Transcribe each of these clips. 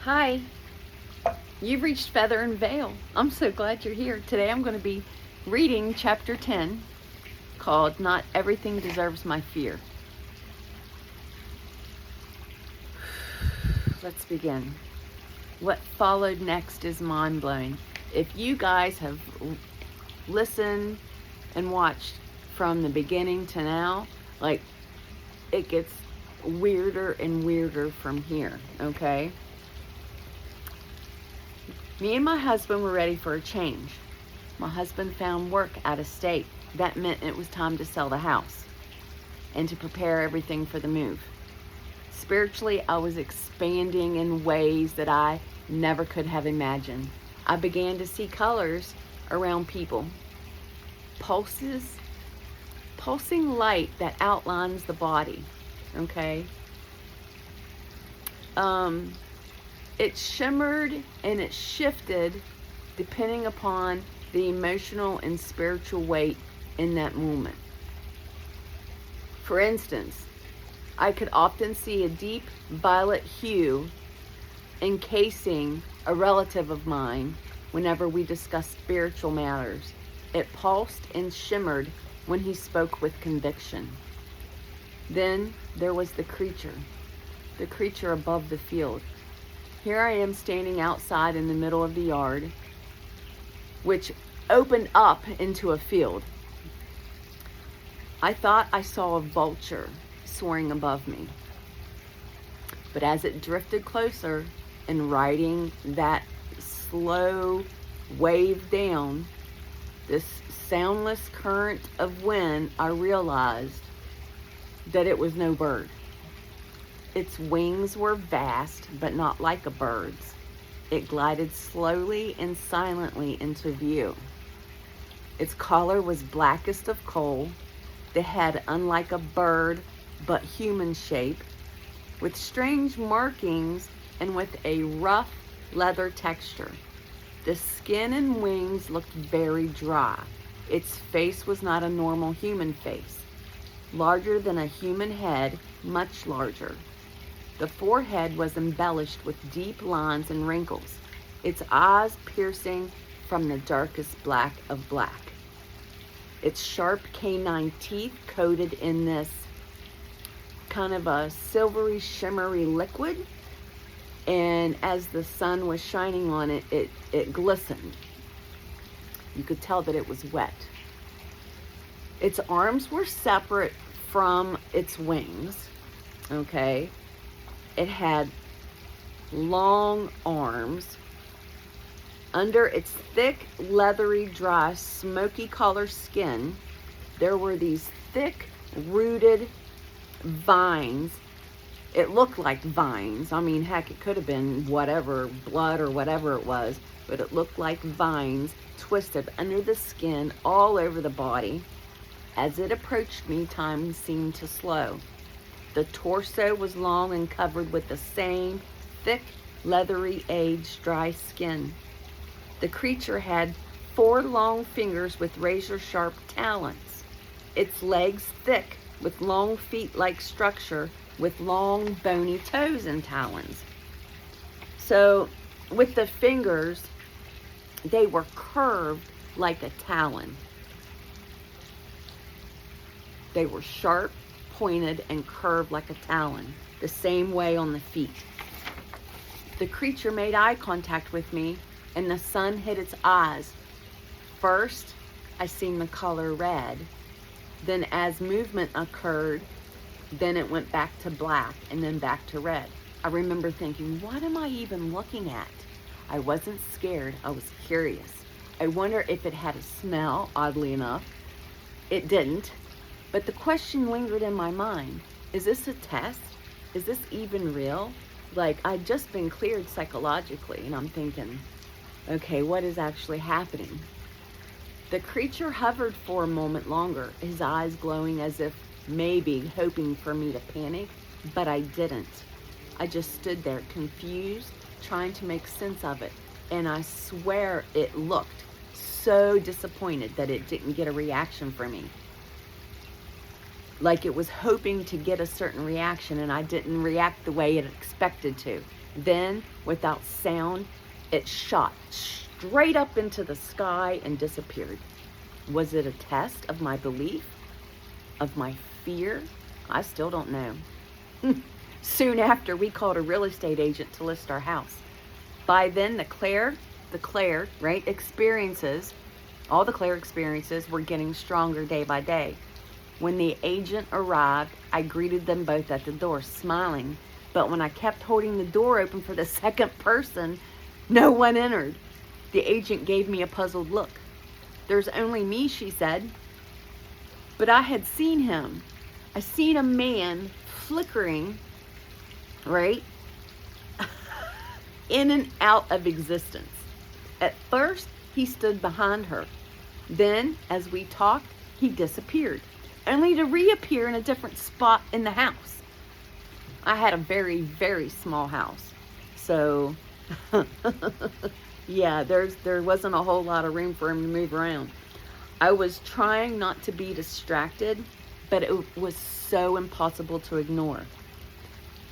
Hi, you've reached Feather and Veil. I'm so glad you're here. Today I'm going to be reading chapter 10 called Not Everything Deserves My Fear. Let's begin. What followed next is mind-blowing. If you guys have listened and watched from the beginning to now, it gets weirder and weirder from here, okay? Me and my husband were ready for a change. My husband found work out of state. That meant it was time to sell the house and to prepare everything for the move. Spiritually, I was expanding in ways that I never could have imagined. I began to see colors around people. Pulsing light that outlines the body, okay? It shimmered and it shifted depending upon the emotional and spiritual weight in that moment. For instance, I could often see a deep violet hue encasing a relative of mine whenever we discussed spiritual matters. It pulsed and shimmered when he spoke with conviction. Then there was the creature above the field. Here I am standing outside in the middle of the yard, which opened up into a field. I thought I saw a vulture soaring above me. But as it drifted closer and riding that slow wave down, this soundless current of wind, I realized that it was no bird. Its wings were vast, but not like a bird's. It glided slowly and silently into view. Its collar was blackest of coal, the head unlike a bird, but human shape, with strange markings and with a rough leather texture. The skin and wings looked very dry. Its face was not a normal human face. Larger than a human head, much larger. The forehead was embellished with deep lines and wrinkles, its eyes piercing from the darkest black of black. Its sharp canine teeth coated in this kind of a silvery, shimmery liquid, and as the sun was shining on it, it glistened. You could tell that it was wet. Its arms were separate from its wings, okay? It had long arms. Under its thick, leathery, dry, smoky color skin, there were these thick, rooted vines. It looked like vines. I mean, heck, it could have been whatever, blood or whatever it was, but it looked like vines twisted under the skin all over the body. As it approached me, time seemed to slow. The torso was long and covered with the same thick, leathery, aged, dry skin. The creature had 4 long fingers with razor-sharp talons. Its legs thick, with long feet-like structure, with long, bony toes and talons. So, with the fingers, they were curved like a talon. They were sharp, pointed, and curved like a talon, the same way on the feet. The creature made eye contact with me, and the sun hit its eyes. First, I seen the color red. Then as movement occurred, then it went back to black and then back to red. I remember thinking, what am I even looking at? I wasn't scared, I was curious. I wonder if it had a smell, oddly enough. It didn't. But the question lingered in my mind, is this a test? Is this even real? I'd just been cleared psychologically, and I'm thinking, okay, what is actually happening? The creature hovered for a moment longer, his eyes glowing as if maybe hoping for me to panic, but I didn't. I just stood there, confused, trying to make sense of it, and I swear it looked so disappointed that it didn't get a reaction from me. like it was hoping to get a certain reaction, and I didn't react the way it expected to. Then, without sound, it shot straight up into the sky and disappeared. Was it a test of my belief? Of my fear? I still don't know. Soon after, we called a real estate agent to list our house. By then, the Claire, right, experiences, all the Claire experiences were getting stronger day by day. When the agent arrived, I greeted them both at the door, smiling. But when I kept holding the door open for the second person, no one entered. The agent gave me a puzzled look. There's only me, she said. But I had seen him. I seen a man flickering, right, in and out of existence. At first, he stood behind her. Then, as we talked, he disappeared, only to reappear in a different spot in the house. I had a very, very small house. So, yeah, there wasn't a whole lot of room for him to move around. I was trying not to be distracted, but it was so impossible to ignore.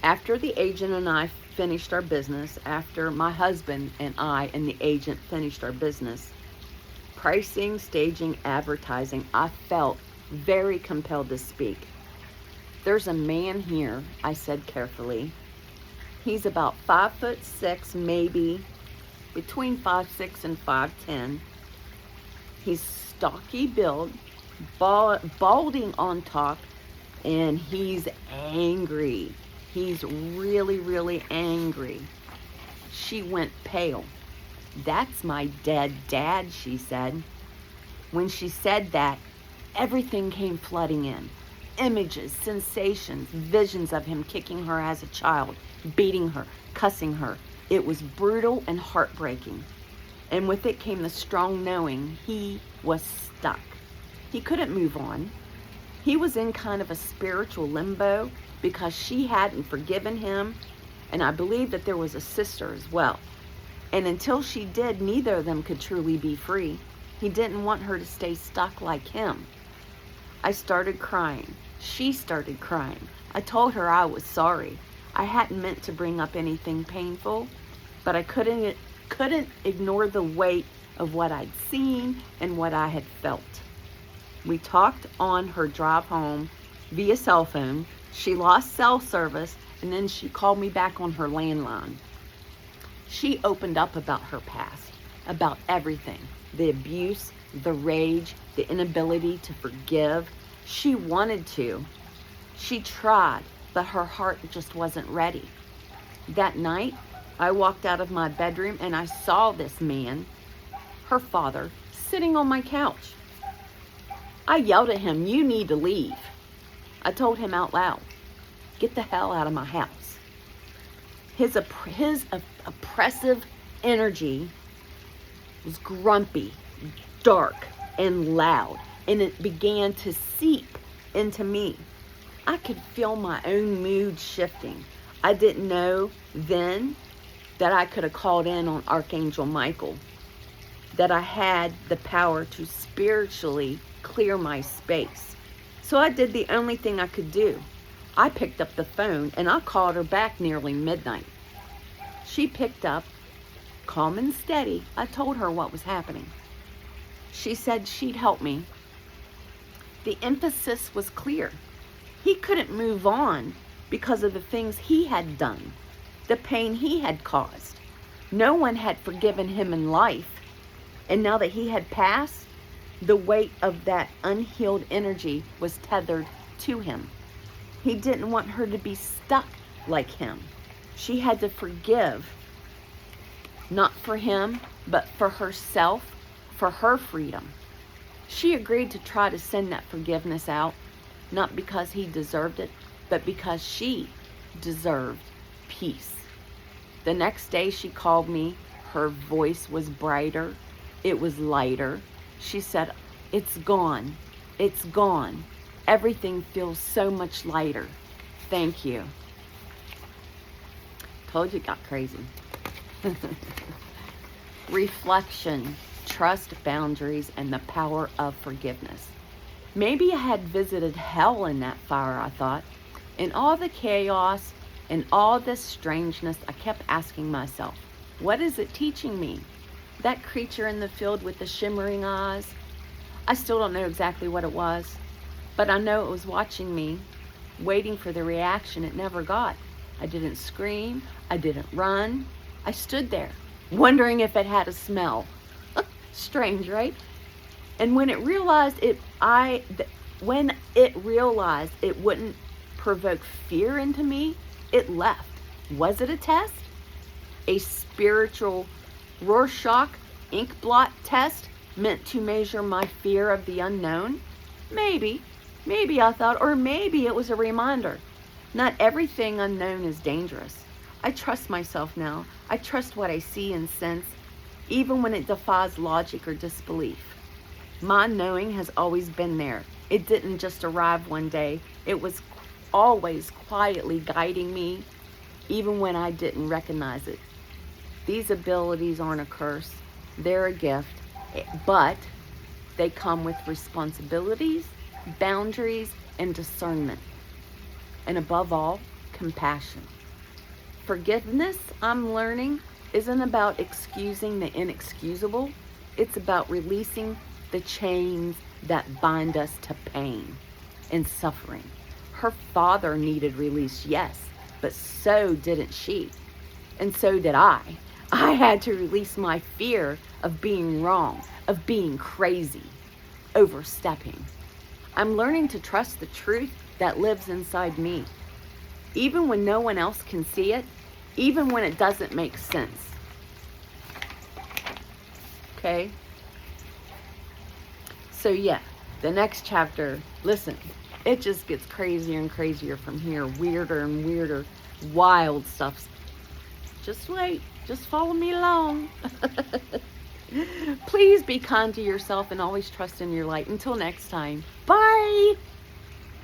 After the agent and I finished our business, after my husband and I and the agent finished our business, pricing, staging, advertising, I felt very compelled to speak. There's a man here, I said carefully. He's about 5'6", maybe between 5'6" and 5'10". He's stocky build, balding on top, and he's angry. He's really, really angry. She went pale. That's my dead dad, she said. When she said that, everything came flooding in. Images, sensations, visions of him kicking her as a child, beating her, cussing her. It was brutal and heartbreaking. And with it came the strong knowing he was stuck. He couldn't move on. He was in kind of a spiritual limbo because she hadn't forgiven him, and I believe that there was a sister as well. And until she did, neither of them could truly be free. He didn't want her to stay stuck like him. I started crying. She started crying. I told her I was sorry. I hadn't meant to bring up anything painful, but I couldn't ignore the weight of what I'd seen and what I had felt. We talked on her drive home via cell phone. She lost cell service, and then she called me back on her landline. She opened up about her past, about everything, the abuse, the rage, the inability to forgive. She wanted to. She tried, but her heart just wasn't ready. That night, I walked out of my bedroom and I saw this man, her father, sitting on my couch. I yelled at him, "You need to leave." I told him out loud, "Get the hell out of my house." His oppressive energy was grumpy, dark, and loud, and it began to seep into me. I could feel my own mood shifting. I didn't know then that I could have called in on Archangel Michael, that I had the power to spiritually clear my space. So I did the only thing I could do. I picked up the phone and I called her back nearly midnight. She picked up, calm and steady. I told her what was happening. She said she'd help me. The emphasis was clear. He couldn't move on because of the things he had done, the pain he had caused. No one had forgiven him in life. And now that he had passed, the weight of that unhealed energy was tethered to him. He didn't want her to be stuck like him. She had to forgive, not for him, but for herself, for her freedom. She agreed to try to send that forgiveness out, not because he deserved it, but because she deserved peace. The next day she called me. Her voice was brighter. It was lighter. She said, "It's gone. It's gone. Everything feels so much lighter. Thank you." Told you it got crazy. Reflection, trust boundaries, and the power of forgiveness. Maybe I had visited hell in that fire, I thought. In all the chaos and all this strangeness, I kept asking myself, what is it teaching me? That creature in the field with the shimmering eyes? I still don't know exactly what it was, but I know it was watching me, waiting for the reaction it never got. I didn't scream. I didn't run. I stood there, wondering if it had a smell. Strange, right? And when it realized it wouldn't provoke fear into me, it left. Was it a test? A spiritual Rorschach ink blot test meant to measure my fear of the unknown? Maybe I thought, or maybe it was a reminder. Not everything unknown is dangerous. I trust myself now. I trust what I see and sense, even when it defies logic or disbelief. My knowing has always been there. It didn't just arrive one day. It was always quietly guiding me, even when I didn't recognize it. These abilities aren't a curse. They're a gift, but they come with responsibilities, boundaries, and discernment. And above all, compassion. Forgiveness, I'm learning, isn't about excusing the inexcusable. It's about releasing the chains that bind us to pain and suffering. Her father needed release, yes, but so didn't she. And so did I. I had to release my fear of being wrong, of being crazy, overstepping. I'm learning to trust the truth that lives inside me, even when no one else can see it, even when it doesn't make sense. Okay? So yeah, the next chapter, listen, it just gets crazier and crazier from here, weirder and weirder, wild stuff. Just wait, just follow me along. Please be kind to yourself and always trust in your light. Until next time, bye.